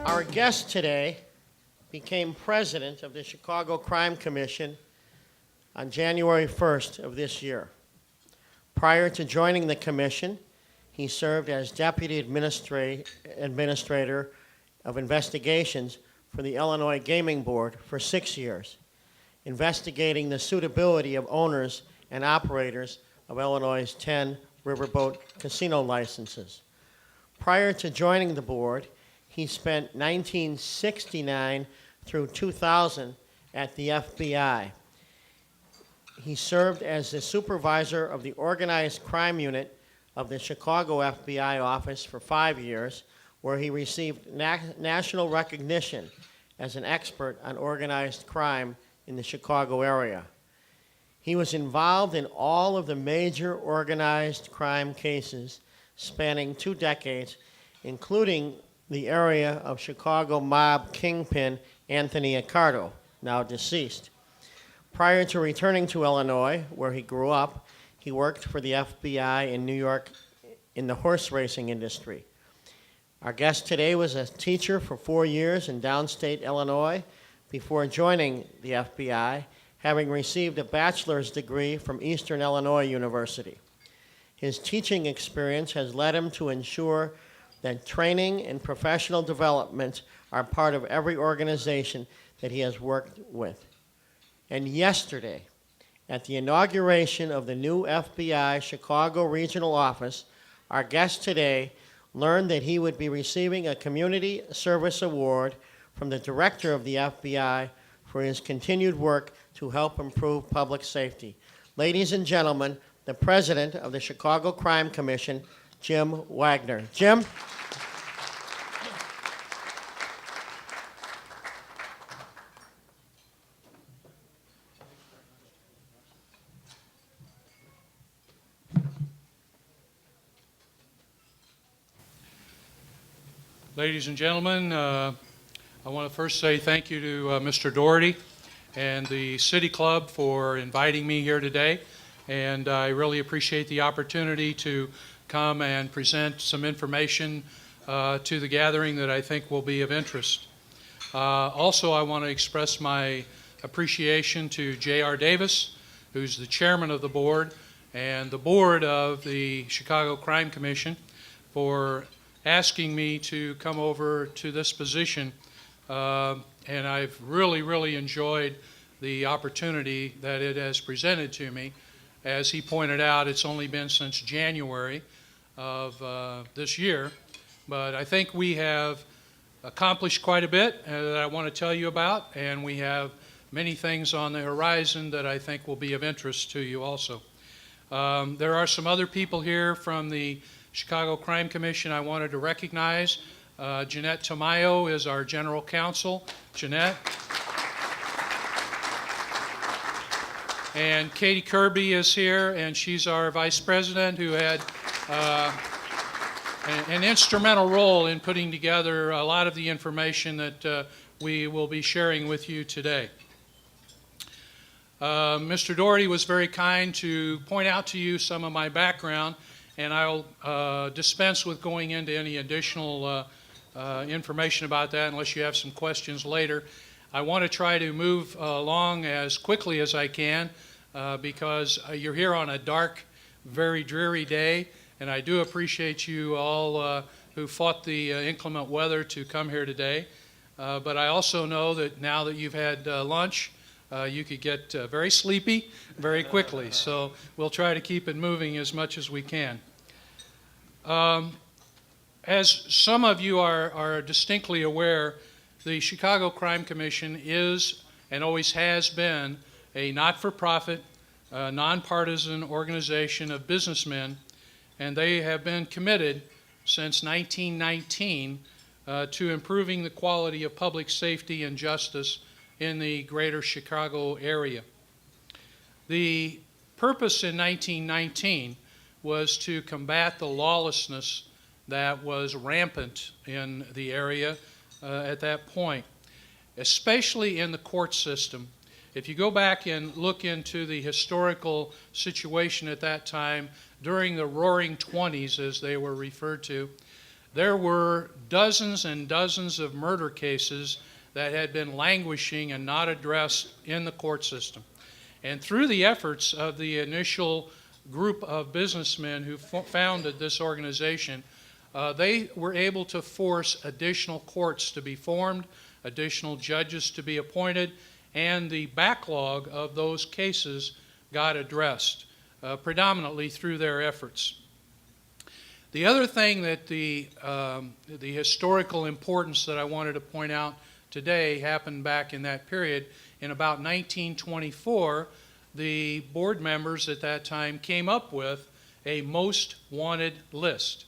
Our guest today became president of the Chicago Crime Commission on January 1st of this year. Prior to joining the commission, he served as deputy administrator of investigations for the Illinois Gaming Board for 6 years, investigating the suitability of owners and operators of Illinois' 10 riverboat casino licenses. Prior to joining the board, he spent 1969 through 2000 at the FBI. He served as the supervisor of the organized crime unit of the Chicago FBI office for 5 years, where he received national recognition as an expert on organized crime in the Chicago area. He was involved in all of the major organized crime cases spanning 2 decades, including the area of Chicago mob kingpin Anthony Accardo, now deceased. Prior to returning to Illinois, where he grew up, he worked for the FBI in New York in the horse racing industry. Our guest today was a teacher for 4 years in downstate Illinois before joining the FBI, having received a bachelor's degree from Eastern Illinois University. His teaching experience has led him to ensure that training and professional development are part of every organization that he has worked with. And yesterday, at the inauguration of the new FBI Chicago Regional Office, our guest today learned that he would be receiving a Community Service Award from the Director of the FBI for his continued work to help improve public safety. Ladies and gentlemen, the President of the Chicago Crime Commission, Jim Wagner. Jim? Ladies and gentlemen, I want to first say thank you to Mr. Doherty and the City Club for inviting me here today, and I really appreciate the opportunity to come and present some information to the gathering that I think will be of interest. Also, I want to express my appreciation to J.R. Davis, who's the chairman of the board, and the board of the Chicago Crime Commission for asking me to come over to this position, and I've really enjoyed the opportunity that it has presented to me. As he pointed out, it's only been since January of this year, but I think we have accomplished quite a bit that I want to tell you about, and we have many things on the horizon that I think will be of interest to you also. There are some other people here from the Chicago Crime Commission I wanted to recognize. Jeanette Tamayo is our general counsel. Jeanette. And Katie Kirby is here, and she's our vice president who had an instrumental role in putting together a lot of the information that we will be sharing with you today. Mr. Doherty was very kind to point out to you some of my background, and I'll dispense with going into any additional information about that unless you have some questions later. I want to try to move along as quickly as I can because you're here on a dark, very dreary day, and I do appreciate you all who fought the inclement weather to come here today. But I also know that now that you've had lunch, you could get very sleepy very quickly, so we'll try to keep it moving as much as we can. As some of you are distinctly aware, the Chicago Crime Commission is and always has been a not-for-profit, nonpartisan organization of businessmen, and they have been committed since 1919 to improving the quality of public safety and justice in the greater Chicago area. The purpose in 1919 was to combat the lawlessness that was rampant in the area at that point, especially in the court system. If you go back and look into the historical situation at that time, during the Roaring Twenties, as they were referred to, there were dozens and dozens of murder cases that had been languishing and not addressed in the court system. And through the efforts of the initial group of businessmen who founded this organization, they were able to force additional courts to be formed, additional judges to be appointed, and the backlog of those cases got addressed, predominantly through their efforts. The other thing that the historical importance that I wanted to point out today happened back in that period. In about 1924, the board members at that time came up with a most wanted list,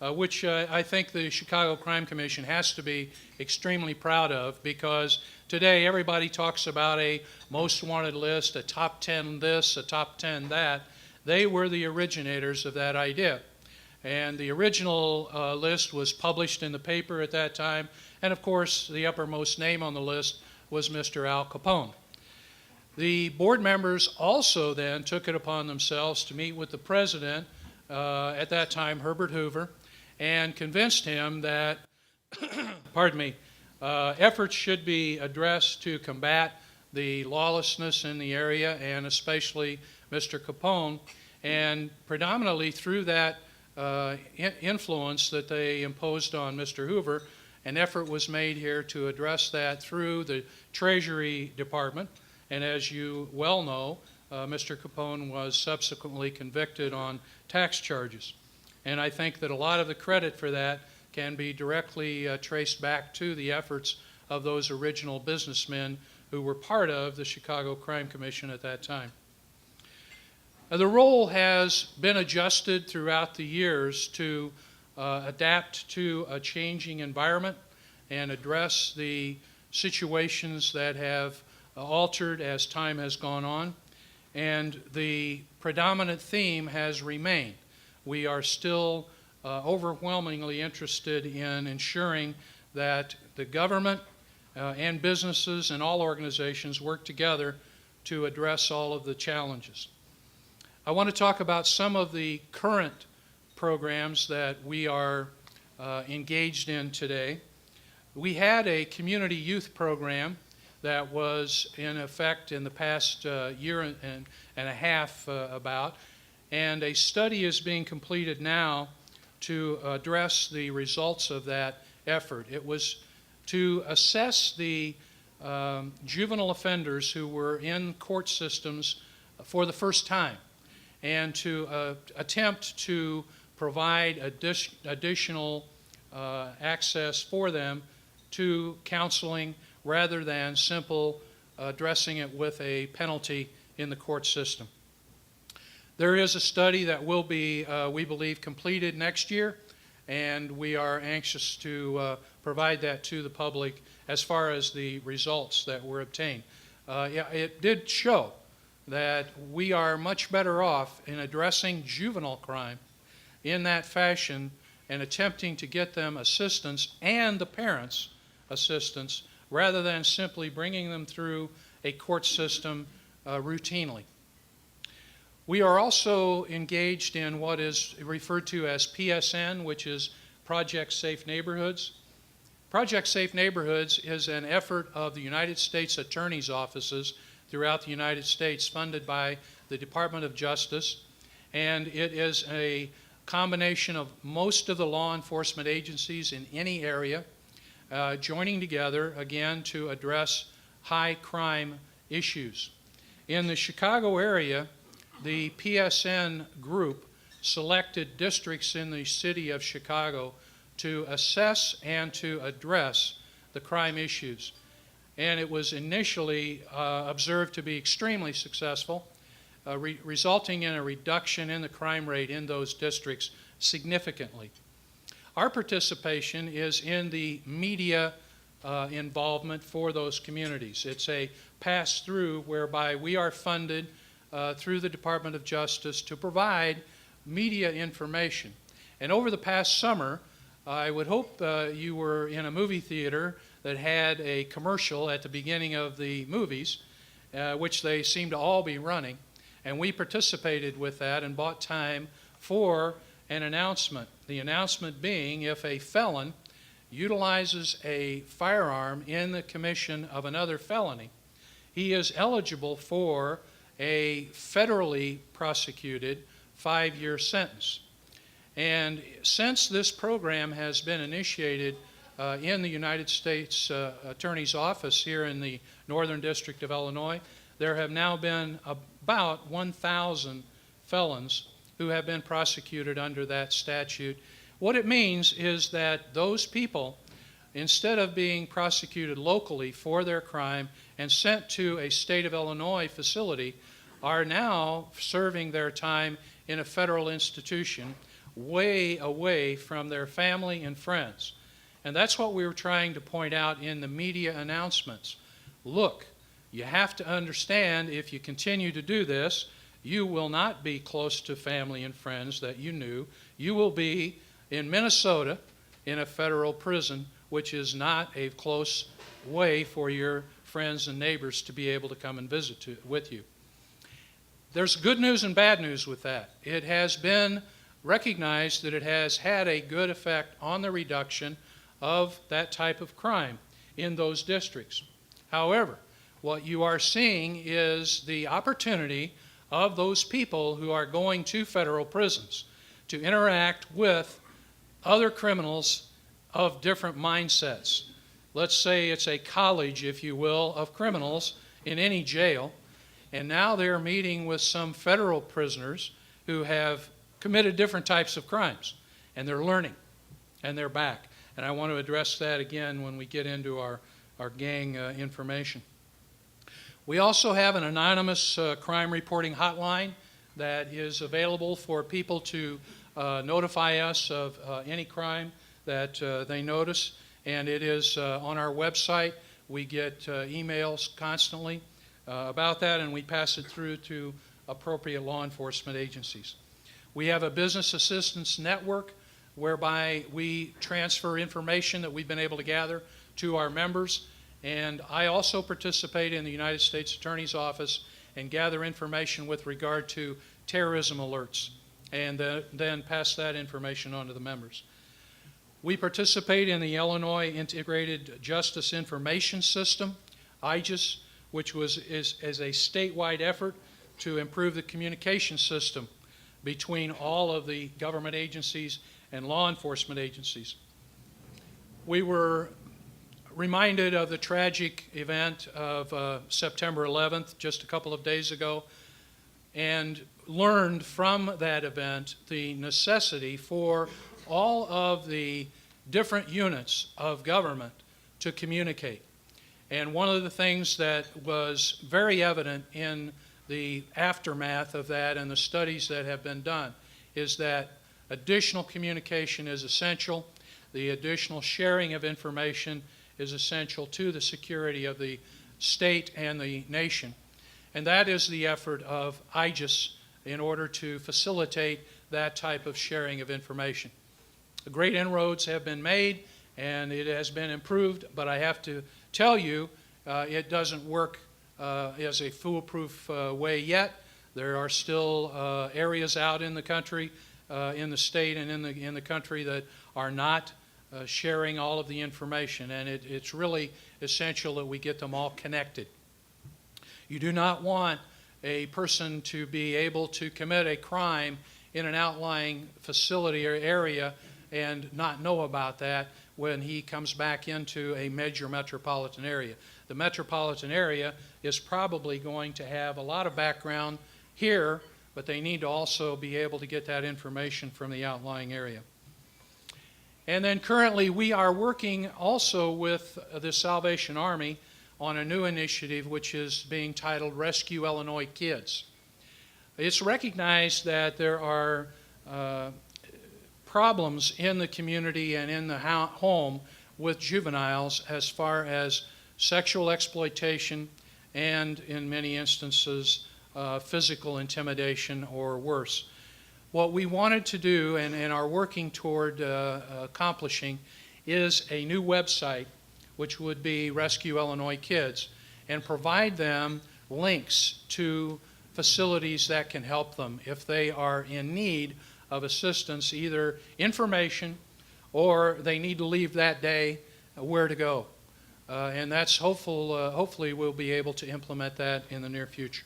which I think the Chicago Crime Commission has to be extremely proud of, because today everybody talks about a most wanted list, a top 10 this, a top 10 that. They were the originators of that idea. And the original list was published in the paper at that time, and of course the uppermost name on the list was Mr. Al Capone. The board members also then took it upon themselves to meet with the president, at that time Herbert Hoover, and convinced him that pardon me, efforts should be addressed to combat the lawlessness in the area, and especially Mr. Capone. And predominantly through that influence that they imposed on Mr. Hoover, an effort was made here to address that through the Treasury Department. And as you well know, Mr. Capone was subsequently convicted on tax charges. And I think that a lot of the credit for that can be directly traced back to the efforts of those original businessmen who were part of the Chicago Crime Commission at that time. The role has been adjusted throughout the years to adapt to a changing environment and address the situations that have altered as time has gone on. And the predominant theme has remained. We are still overwhelmingly interested in ensuring that the government and businesses and all organizations work together to address all of the challenges. I want to talk about some of the current programs that we are engaged in today. We had a community youth program that was in effect in the past year and a half about, and a study is being completed now to address the results of that effort. It was to assess the juvenile offenders who were in court systems for the first time, and to attempt to provide additional access for them to counseling rather than simple addressing it with a penalty in the court system. There is a study that will be, we believe, completed next year, and we are anxious to provide that to the public as far as the results that were obtained. It did show that we are much better off in addressing juvenile crime in that fashion and attempting to get them assistance and the parents assistance rather than simply bringing them through a court system routinely. We are also engaged in what is referred to as PSN, which is Project Safe Neighborhoods. Project Safe Neighborhoods is an effort of the United States Attorney's offices throughout the United States, funded by the Department of Justice, and it is a combination of most of the law enforcement agencies in any area joining together, again, to address high crime issues. In the Chicago area, the PSN group selected districts in the city of Chicago to assess and to address the crime issues. And it was initially observed to be extremely successful, resulting in a reduction in the crime rate in those districts significantly. Our participation is in the media involvement for those communities. It's a pass-through whereby we are funded through the Department of Justice to provide media information. And over the past summer, I would hope you were in a movie theater that had a commercial at the beginning of the movies, which they seem to all be running. And we participated with that and bought time for an announcement. The announcement being if a felon utilizes a firearm in the commission of another felony, he is eligible for a federally prosecuted 5-year sentence. And since this program has been initiated in the United States Attorney's Office here in the Northern District of Illinois, there have now been about 1,000 felons who have been prosecuted under that statute. What it means is that those people, instead of being prosecuted locally for their crime and sent to a state of Illinois facility, are now serving their time in a federal institution way away from their family and friends. And that's what we were trying to point out in the media announcements. Look, you have to understand, if you continue to do this, you will not be close to family and friends that you knew. You will be in Minnesota in a federal prison, which is not a close way for your friends and neighbors to be able to come and visit with you. There's good news and bad news with that. It has been recognized that it has had a good effect on the reduction of that type of crime in those districts. However, what you are seeing is the opportunity of those people who are going to federal prisons to interact with other criminals of different mindsets. Let's say it's a college, if you will, of criminals in any jail, and now they're meeting with some federal prisoners who have committed different types of crimes, and they're learning, and they're back. And I want to address that again when we get into our gang information. We also have an anonymous crime reporting hotline that is available for people to notify us of any crime that they notice, and it is on our website. We get emails constantly about that, and we pass it through to appropriate law enforcement agencies. We have a business assistance network whereby we transfer information that we've been able to gather to our members. And I also participate in the United States Attorney's Office and gather information with regard to terrorism alerts, and then pass that information on to the members. We participate in the Illinois Integrated Justice Information System, IJIS, which is a statewide effort to improve the communication system between all of the government agencies and law enforcement agencies. We were reminded of the tragic event of September 11th, just a couple of days ago, and learned from that event the necessity for all of the different units of government to communicate. And one of the things that was very evident in the aftermath of that and the studies that have been done is that additional communication is essential. The additional sharing of information is essential to the security of the state and the nation. And that is the effort of IJIS in order to facilitate that type of sharing of information. Great inroads have been made and it has been improved, but I have to tell you, it doesn't work as a foolproof way yet. There are still areas out in the country, in the state and in the country that are not sharing all of the information, and it's really essential that we get them all connected. You do not want a person to be able to commit a crime in an outlying facility or area and not know about that when he comes back into a major metropolitan area. The metropolitan area is probably going to have a lot of background here, but they need to also be able to get that information from the outlying area. And then currently we are working also with the Salvation Army on a new initiative which is being titled Rescue Illinois Kids. It's recognized that there are problems in the community and in the home with juveniles as far as sexual exploitation and, in many instances, physical intimidation or worse. What we wanted to do and are working toward accomplishing is a new website which would be Rescue Illinois Kids and provide them links to facilities that can help them if they are in need of assistance, either information or they need to leave that day, where to go. And that's hopefully we'll be able to implement that in the near future.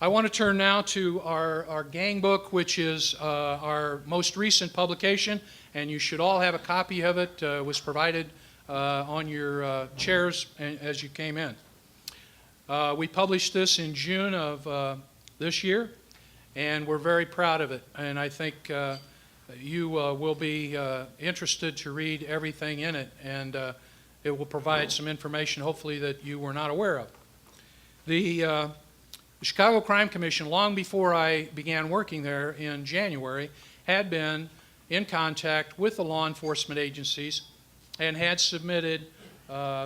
I want to turn now to our gang book, which is our most recent publication, and you should all have a copy of it. It was provided on your chairs as you came in. We published this in June of this year, and we're very proud of it. And I think you will be interested to read everything in it, and it will provide some information, hopefully, that you were not aware of. The Chicago Crime Commission, long before I began working there in January, had been in contact with the law enforcement agencies and had submitted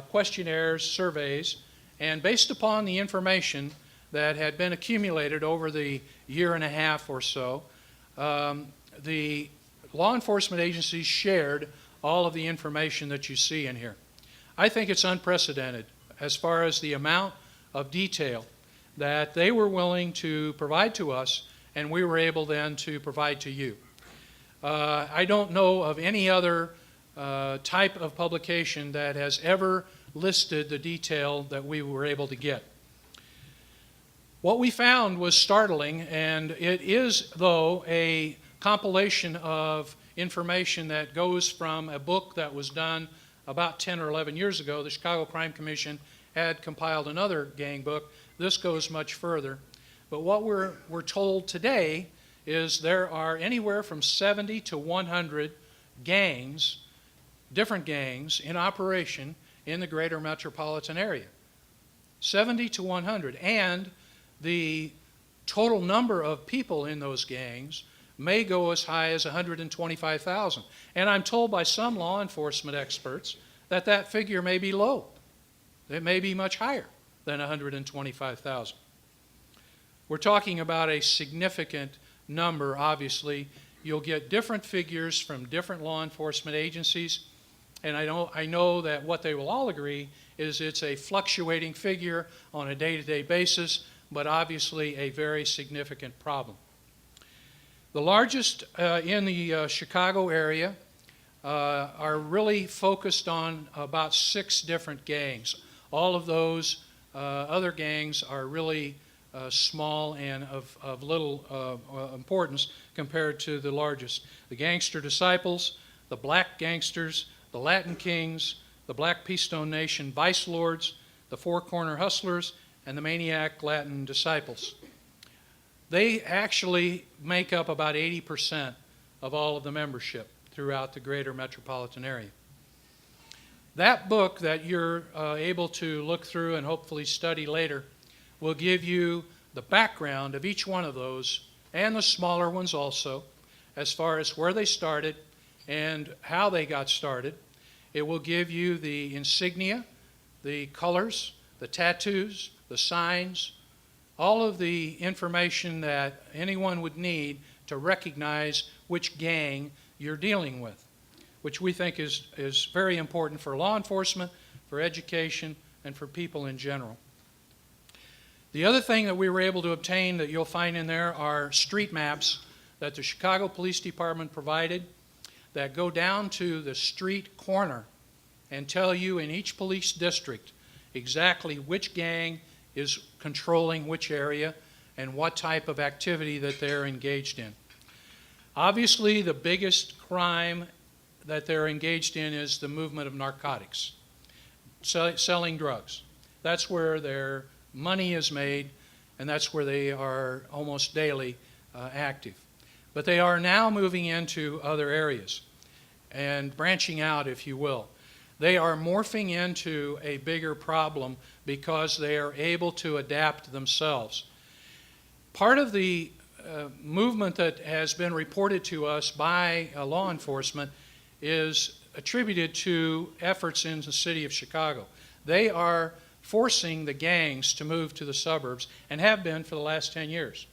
questionnaires, surveys, and based upon the information that had been accumulated over the year and a half or so, the law enforcement agencies shared all of the information that you see in here. I think it's unprecedented as far as the amount of detail that they were willing to provide to us, and we were able then to provide to you. I don't know of any other type of publication that has ever listed the detail that we were able to get. What we found was startling, and it is, though, a compilation of information that goes from a book that was done about 10 or 11 years ago. The Chicago Crime Commission had compiled another gang book. This goes much further. But what we're told today is there are anywhere from 70 to 100 gangs, different gangs, in operation in the greater metropolitan area. 70 to 100. And the total number of people in those gangs may go as high as 125,000. And I'm told by some law enforcement experts that that figure may be low. It may be much higher than 125,000. We're talking about a significant number, obviously. You'll get different figures from different law enforcement agencies, and I know that what they will all agree is it's a fluctuating figure on a day-to-day basis, but obviously a very significant problem. The largest in the Chicago area are really focused on about 6 different gangs. All of those other gangs are really small and of little importance compared to the largest. The Gangster Disciples, the Black Gangsters, the Latin Kings, the Black Peastone Nation Vice Lords, the Four Corner Hustlers, and the Maniac Latin Disciples. They actually make up about 80% of all of the membership throughout the greater metropolitan area. That book that you're able to look through and hopefully study later will give you the background of each one of those, and the smaller ones also, as far as where they started and how they got started. It will give you the insignia, the colors, the tattoos, the signs, all of the information that anyone would need to recognize which gang you're dealing with, which we think is very important for law enforcement, for education, and for people in general. The other thing that we were able to obtain that you'll find in there are street maps that the Chicago Police Department provided that go down to the street corner and tell you in each police district exactly which gang is controlling which area and what type of activity that they're engaged in. Obviously, the biggest crime that they're engaged in is the movement of narcotics, selling drugs. That's where their money is made, and that's where they are almost daily active. But they are now moving into other areas and branching out, if you will. They are morphing into a bigger problem because they are able to adapt themselves. Part of the movement that has been reported to us by law enforcement is attributed to efforts in the city of Chicago. They are forcing the gangs to move to the suburbs and have been for the last 10 years.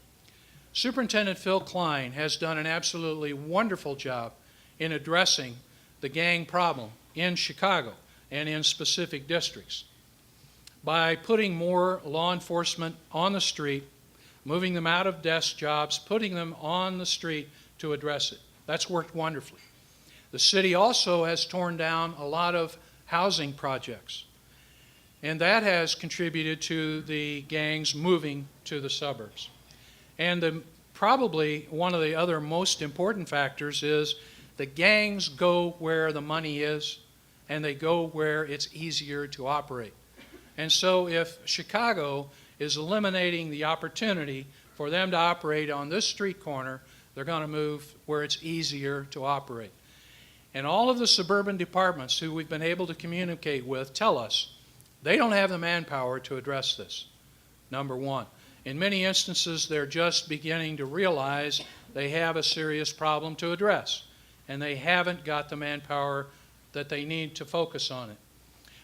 Superintendent Phil Klein has done an absolutely wonderful job in addressing the gang problem in Chicago and in specific districts by putting more law enforcement on the street, moving them out of desk jobs, putting them on the street to address it. That's worked wonderfully. The city also has torn down a lot of housing projects, and that has contributed to the gangs moving to the suburbs. And probably one of the other most important factors is the gangs go where the money is, and they go where it's easier to operate. And so if Chicago is eliminating the opportunity for them to operate on this street corner, they're going to move where it's easier to operate. And all of the suburban departments who we've been able to communicate with tell us they don't have the manpower to address this, number one. In many instances, they're just beginning to realize they have a serious problem to address, and they haven't got the manpower that they need to focus on it,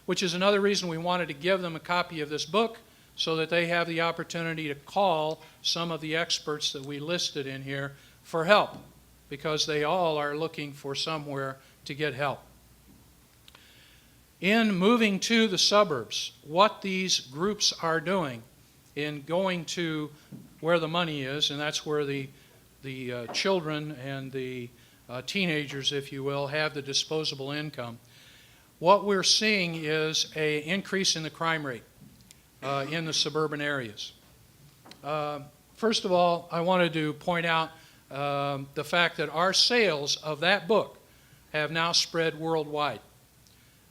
which is another reason we wanted to give them a copy of this book so that they have the opportunity to call some of the experts that we listed in here for help, because they all are looking for somewhere to get help. In moving to the suburbs, what these groups are doing in going to where the money is, and that's where the children and the teenagers, if you will, have the disposable income, what we're seeing is an increase in the crime rate in the suburban areas. First of all, I wanted to point out the fact that our sales of that book have now spread worldwide.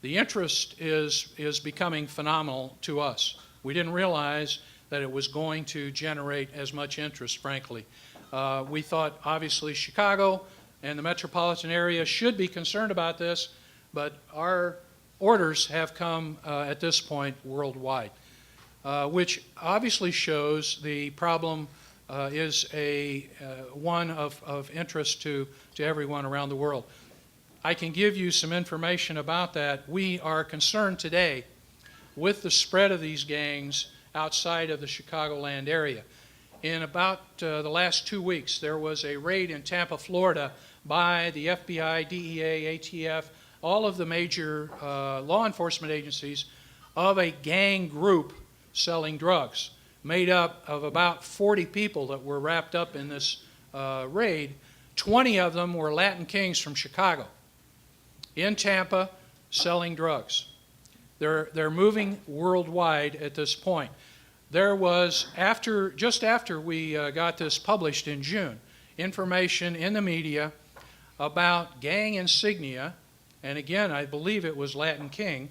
The interest is becoming phenomenal to us. We didn't realize that it was going to generate as much interest, frankly. We thought, obviously, Chicago and the metropolitan area should be concerned about this, but our orders have come at this point worldwide, which obviously shows the problem is one of interest to everyone around the world. I can give you some information about that. We are concerned today with the spread of these gangs outside of the Chicagoland area. In about the last 2 weeks, there was a raid in Tampa, Florida by the FBI, DEA, ATF, all of the major law enforcement agencies of a gang group selling drugs, made up of about 40 people that were wrapped up in this raid. 20 of them were Latin Kings from Chicago in Tampa selling drugs. They're moving worldwide at this point. There was, just after we got this published in June, information in the media about gang insignia, and again, I believe it was Latin King,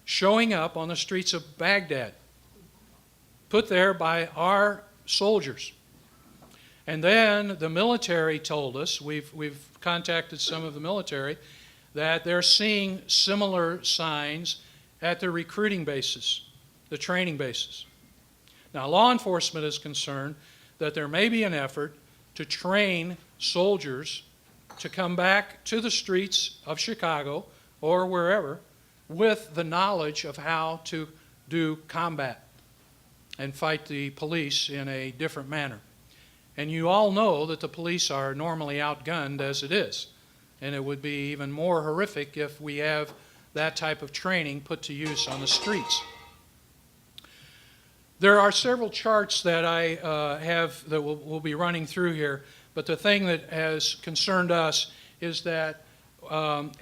showing up on the streets of Baghdad, put there by our soldiers. And then the military told us, we've contacted some of the military, that they're seeing similar signs at the recruiting bases, the training bases. Now, law enforcement is concerned that there may be an effort to train soldiers to come back to the streets of Chicago or wherever with the knowledge of how to do combat and fight the police in a different manner. And you all know that the police are normally outgunned as it is, and it would be even more horrific if we have that type of training put to use on the streets. There are several charts that I have that we'll be running through here, but the thing that has concerned us is that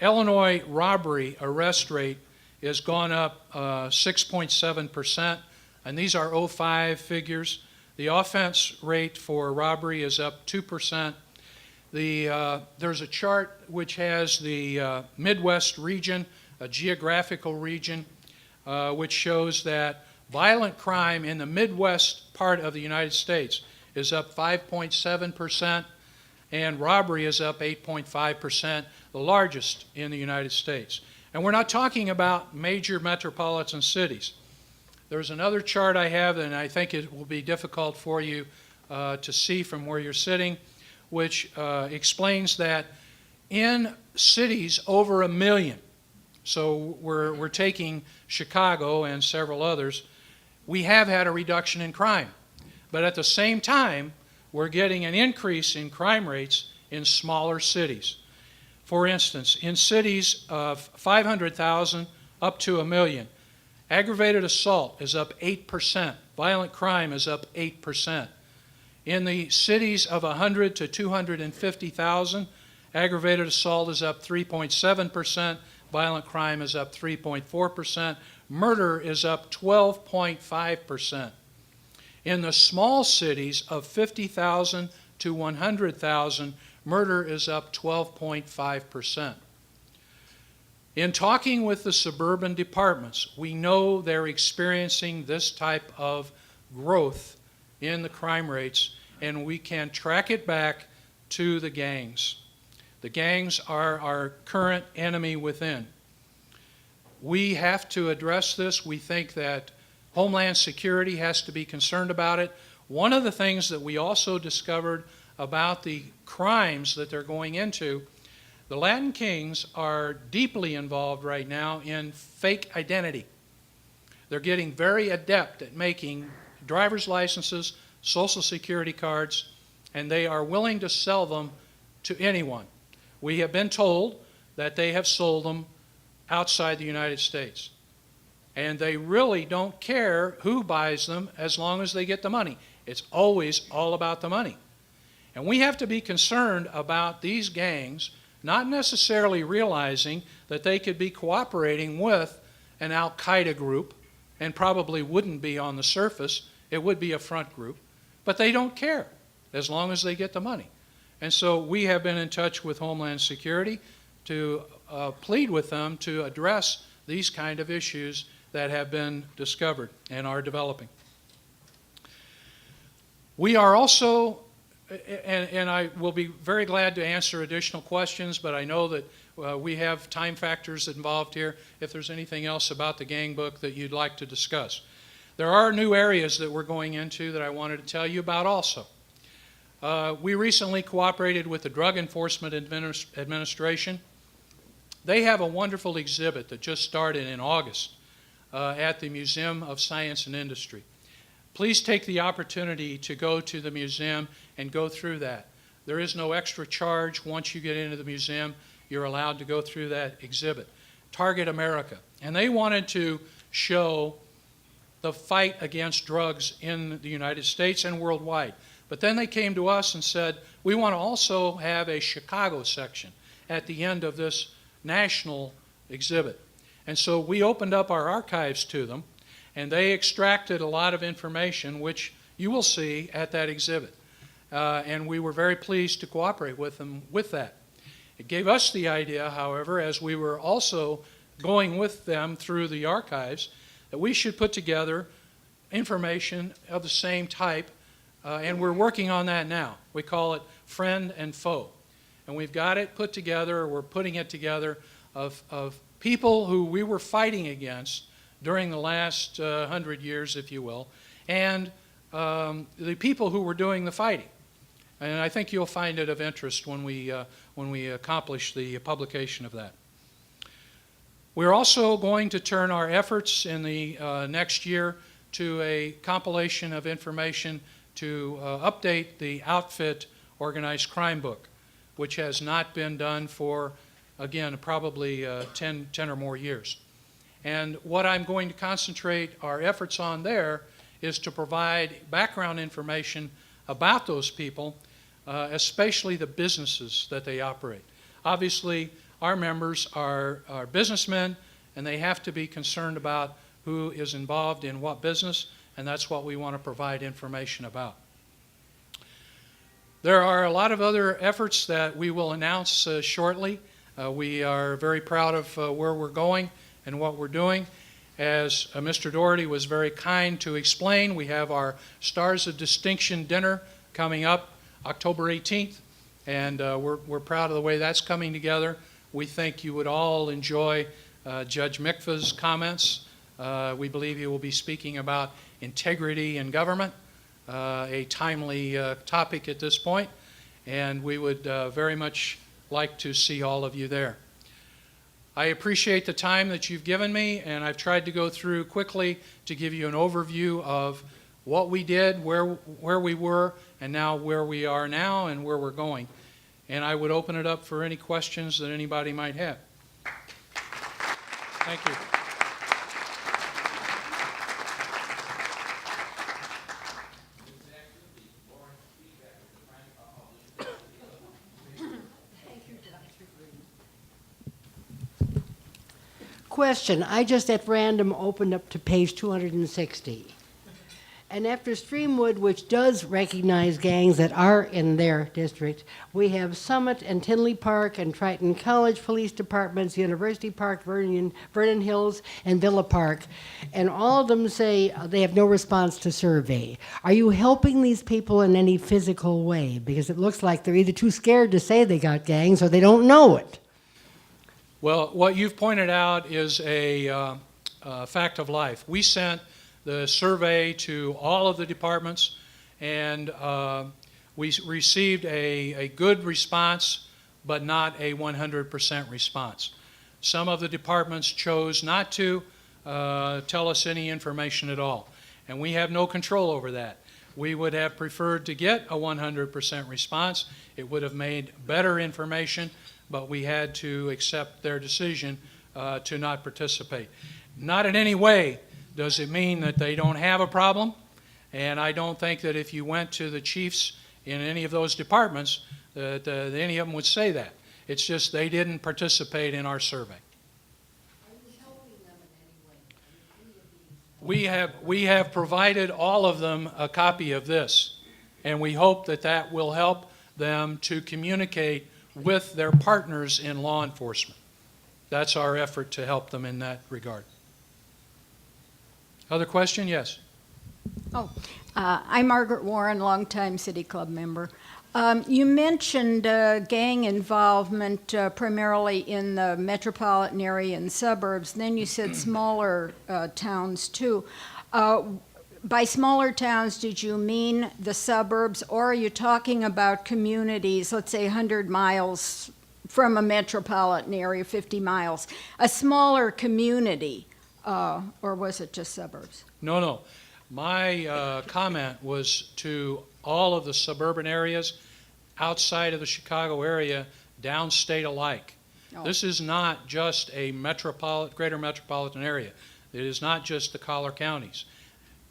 Illinois robbery arrest rate has gone up 6.7%, and these are 05 figures. The offense rate for robbery is up 2%. There's a chart which has the Midwest region, a geographical region, which shows that violent crime in the Midwest part of the United States is up 5.7%, and robbery is up 8.5%, the largest in the United States. And we're not talking about major metropolitan cities. There's another chart I have, and I think it will be difficult for you to see from where you're sitting, which explains that in cities over 1 million, so we're taking Chicago and several others, we have had a reduction in crime. But at the same time, we're getting an increase in crime rates in smaller cities. For instance, in cities of 500,000 up to 1 million, aggravated assault is up 8%. Violent crime is up 8%. In the cities of 100 to 250,000, aggravated assault is up 3.7%, violent crime is up 3.4%, murder is up 12.5%. In the small cities of 50,000 to 100,000, murder is up 12.5%. In talking with the suburban departments, we know they're experiencing this type of growth in the crime rates, and we can track it back to the gangs. The gangs are our current enemy within. We have to address this. We think that Homeland Security has to be concerned about it. One of the things that we also discovered about the crimes that they're going into, the Latin Kings are deeply involved right now in fake identity. They're getting very adept at making driver's licenses, Social Security cards, and they are willing to sell them to anyone. We have been told that they have sold them outside the United States. And they really don't care who buys them as long as they get the money. It's always all about the money. And we have to be concerned about these gangs not necessarily realizing that they could be cooperating with an Al-Qaeda group, and probably wouldn't be on the surface. It would be a front group. But they don't care as long as they get the money. And so we have been in touch with Homeland Security to plead with them to address these kind of issues that have been discovered and are developing. We are also, and I will be very glad to answer additional questions, but I know that we have time factors involved here if there's anything else about the gang book that you'd like to discuss. There are new areas that we're going into that I wanted to tell you about also. We recently cooperated with the Drug Enforcement Administration. They have a wonderful exhibit that just started in August at the Museum of Science and Industry. Please take the opportunity to go to the museum and go through that. There is no extra charge. Once you get into the museum, you're allowed to go through that exhibit. Target America. And they wanted to show the fight against drugs in the United States and worldwide. But then they came to us and said, we want to also have a Chicago section at the end of this national exhibit. And so we opened up our archives to them, and they extracted a lot of information, which you will see at that exhibit. And we were very pleased to cooperate with them with that. It gave us the idea, however, as we were also going with them through the archives, that we should put together information of the same type, and we're working on that now. We call it Friend and Foe. And we've got it put together, or we're putting it together, of people who we were fighting against during the last 100 years, if you will, and the people who were doing the fighting. And I think you'll find it of interest when we accomplish the publication of that. We're also going to turn our efforts in the next year to a compilation of information to update the outfit organized crime book, which has not been done for, again, probably 10 or more years. And what I'm going to concentrate our efforts on there is to provide background information about those people, especially the businesses that they operate. Obviously, our members are businessmen, and they have to be concerned about who is involved in what business, and that's what we want to provide information about. There are a lot of other efforts that we will announce shortly. We are very proud of where we're going and what we're doing. As Mr. Doherty was very kind to explain, we have our Stars of Distinction dinner coming up October 18th, and we're proud of the way that's coming together. We think you would all enjoy Judge Mikva's comments. We believe he will be speaking about integrity in government, a timely topic at this point, and we would very much like to see all of you there. I appreciate the time that you've given me, and I've tried to go through quickly to give you an overview of what we did, where we were, and now where we are now and where we're going. And I would open it up for any questions that anybody might have. Thank you. Question, I just at random opened up to page 260. And after Streamwood, which does recognize gangs that are in their district, we have Summit and Tinley Park and Triton College Police Departments, University Park, Vernon Hills, and Villa Park. And all of them say they have no response to survey. Are you helping these people in any physical way? Because it looks like they're either too scared to say they got gangs or they don't know it. Well, what you've pointed out is a fact of life. We sent the survey to all of the departments, and we received a good response, but not a 100% response. Some of the departments chose not to tell us any information at all, and we have no control over that. We would have preferred to get a 100% response. It would have made better information, but we had to accept their decision to not participate. Not in any way does it mean that they don't have a problem, and I don't think that if you went to the chiefs in any of those departments that any of them would say that. It's just they didn't participate in our survey. Are you helping them in any way? We have provided all of them a copy of this, and we hope that that will help them to communicate with their partners in law enforcement. That's our effort to help them in that regard. Other question? Yes. I'm Margaret Warren, longtime City Club member. You mentioned gang involvement primarily in the metropolitan area and suburbs. Then you said smaller towns too. By smaller towns, did you mean the suburbs, or are you talking about communities, let's say 100 miles from a metropolitan area, 50 miles, a smaller community? Or was it just suburbs? No. My comment was to all of the suburban areas outside of the Chicago area, downstate alike. Oh. This is not just a greater metropolitan area. It is not just the collar counties.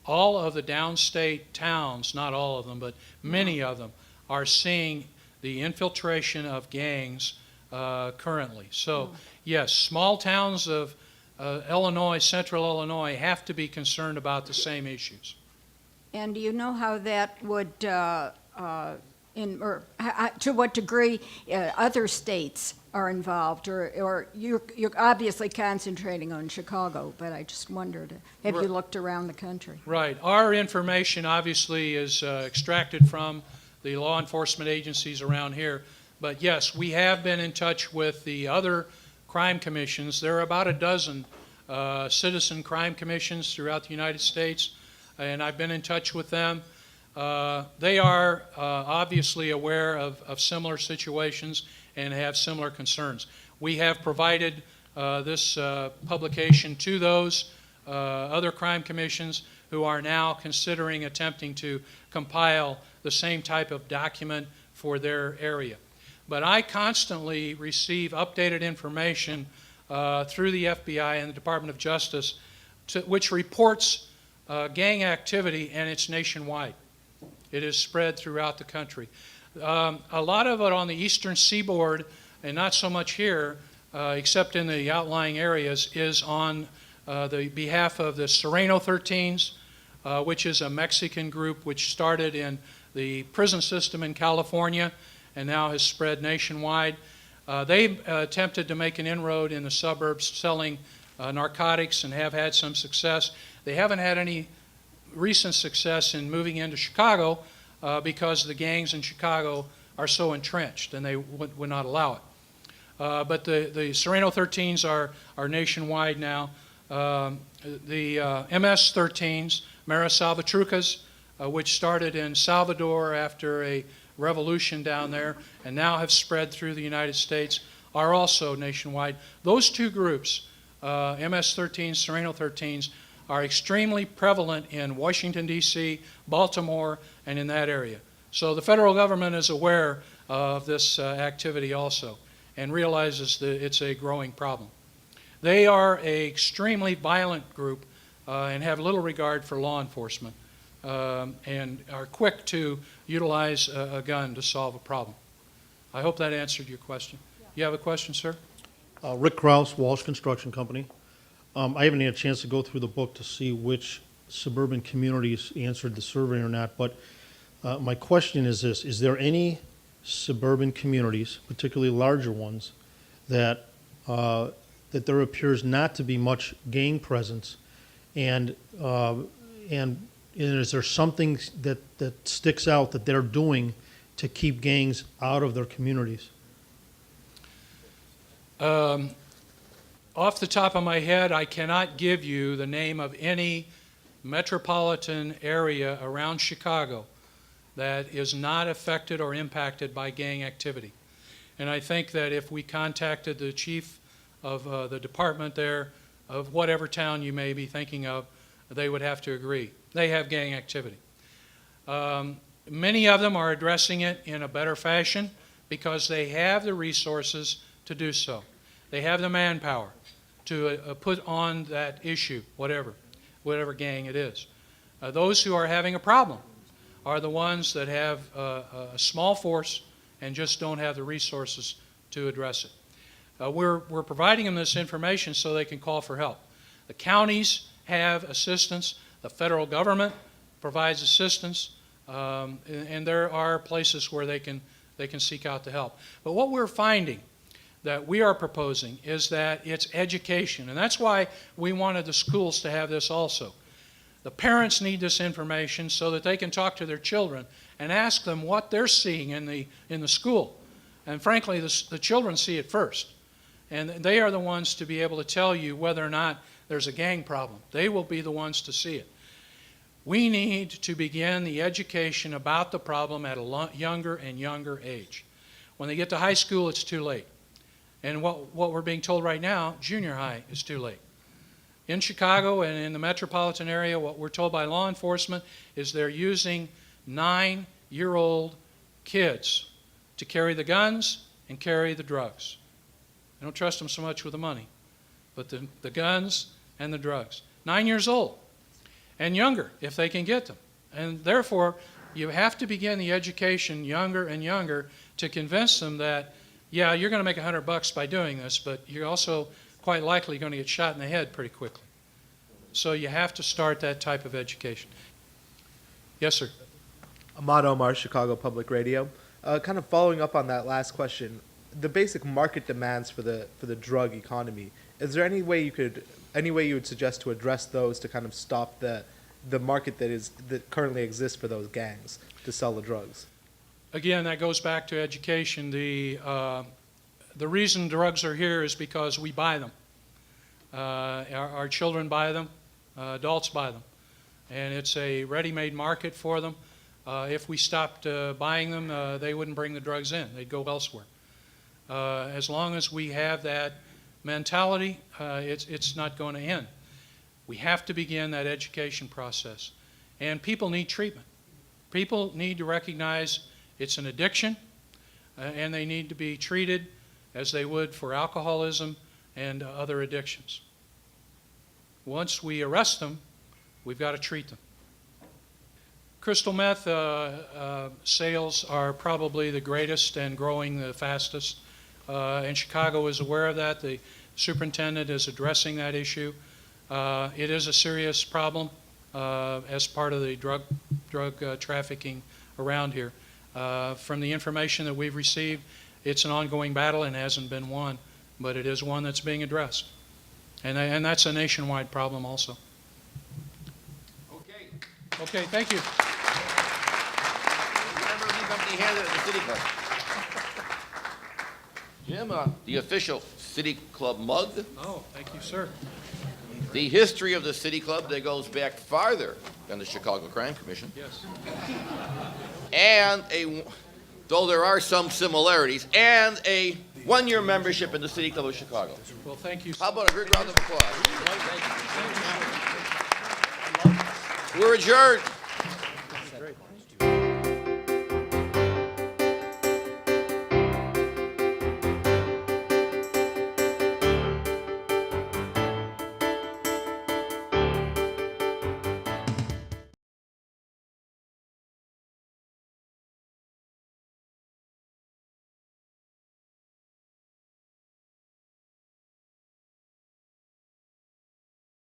All of the downstate towns, not all of them, but many of them, are seeing the infiltration of gangs currently. So, yes, small towns of Illinois, central Illinois, have to be concerned about the same issues. And do you know how that would, to what degree other states are involved, or you're obviously concentrating on Chicago, but I just wondered, have you looked around the country? Right. Our information obviously is extracted from the law enforcement agencies around here, but yes, we have been in touch with the other crime commissions. There are about a dozen citizen crime commissions throughout the United States, and I've been in touch with them. They are obviously aware of similar situations and have similar concerns. We have provided this publication to those other crime commissions who are now considering attempting to compile the same type of document for their area. But I constantly receive updated information through the FBI and the Department of Justice, which reports gang activity, and it's nationwide. It is spread throughout the country. A lot of it on the eastern seaboard, and not so much here, except in the outlying areas, is on the behalf of the Sereno 13s, which is a Mexican group which started in the prison system in California and now has spread nationwide. They attempted to make an inroad in the suburbs selling narcotics and have had some success. They haven't had any recent success in moving into Chicago because the gangs in Chicago are so entrenched and they would not allow it. But the Sereno 13s are nationwide now. The MS 13s, Mara Salvatrucas, which started in Salvador after a revolution down there and now have spread through the United States, are also nationwide. Those two groups, MS 13s, Sereno 13s, are extremely prevalent in Washington, D.C., Baltimore, and in that area. So the federal government is aware of this activity also and realizes that it's a growing problem. They are an extremely violent group and have little regard for law enforcement and are quick to utilize a gun to solve a problem. I hope that answered your question. Yeah. You have a question, sir? Rick Krause, Walsh Construction Company. I haven't had a chance to go through the book to see which suburban communities answered the survey or not, but my question is this: is there any suburban communities, particularly larger ones, that that there appears not to be much gang presence, and is there something that sticks out that they're doing to keep gangs out of their communities? Off the top of my head, I cannot give you the name of any metropolitan area around Chicago that is not affected or impacted by gang activity. And I think that if we contacted the chief of the department there, of whatever town you may be thinking of, they would have to agree. They have gang activity. Many of them are addressing it in a better fashion because they have the resources to do so. They have the manpower to put on that issue, whatever gang it is. Those who are having a problem are the ones that have a small force and just don't have the resources to address it. We're providing them this information so they can call for help. The counties have assistance. The federal government provides assistance. And there are places where they can seek out the help. But what we're finding that we are proposing is that it's education. And that's why we wanted the schools to have this also. The parents need this information so that they can talk to their children and ask them what they're seeing in the school. And frankly, the children see it first. And they are the ones to be able to tell you whether or not there's a gang problem. They will be the ones to see it. We need to begin the education about the problem at a younger and younger age. When they get to high school, it's too late. And what we're being told right now, junior high is too late. In Chicago and in the metropolitan area, what we're told by law enforcement is they're using 9-year-old kids to carry the guns and carry the drugs. I don't trust them so much with the money, but the guns and the drugs. 9 years old and younger if they can get them. And therefore, you have to begin the education younger and younger to convince them that, yeah, you're going to make $100 by doing this, but you're also quite likely going to get shot in the head pretty quickly. So you have to start that type of education. Yes, sir. Ahmad Omar, Chicago Public Radio. Kind of following up on that last question, the basic market demands for the drug economy. Is there any way you would suggest to address those to kind of stop the market that currently exists for those gangs to sell the drugs? Again, that goes back to education. The reason drugs are here is because we buy them. Our children buy them, adults buy them, and it's a ready-made market for them. If we stopped buying them, they wouldn't bring the drugs in. They'd go elsewhere. As long as we have that mentality, it's not going to end. We have to begin that education process. And people need treatment. People need to recognize it's an addiction, and they need to be treated as they would for alcoholism and other addictions. Once we arrest them, we've got to treat them. Crystal meth sales are probably the greatest and growing the fastest. And Chicago is aware of that. The superintendent is addressing that issue. It is a serious problem as part of the drug trafficking around here. From the information that we've received, it's an ongoing battle and hasn't been won, but it is one that's being addressed. And that's a nationwide problem also. Okay, thank you. Remember, leave something here at the City Club. Jim, the official City Club mug. Oh, thank you, sir. The history of the City Club that goes back farther than the Chicago Crime Commission. Yes. And though there are some similarities, and a one-year membership in the City Club of Chicago. Well, thank you. How about a big round of applause? We're adjourned.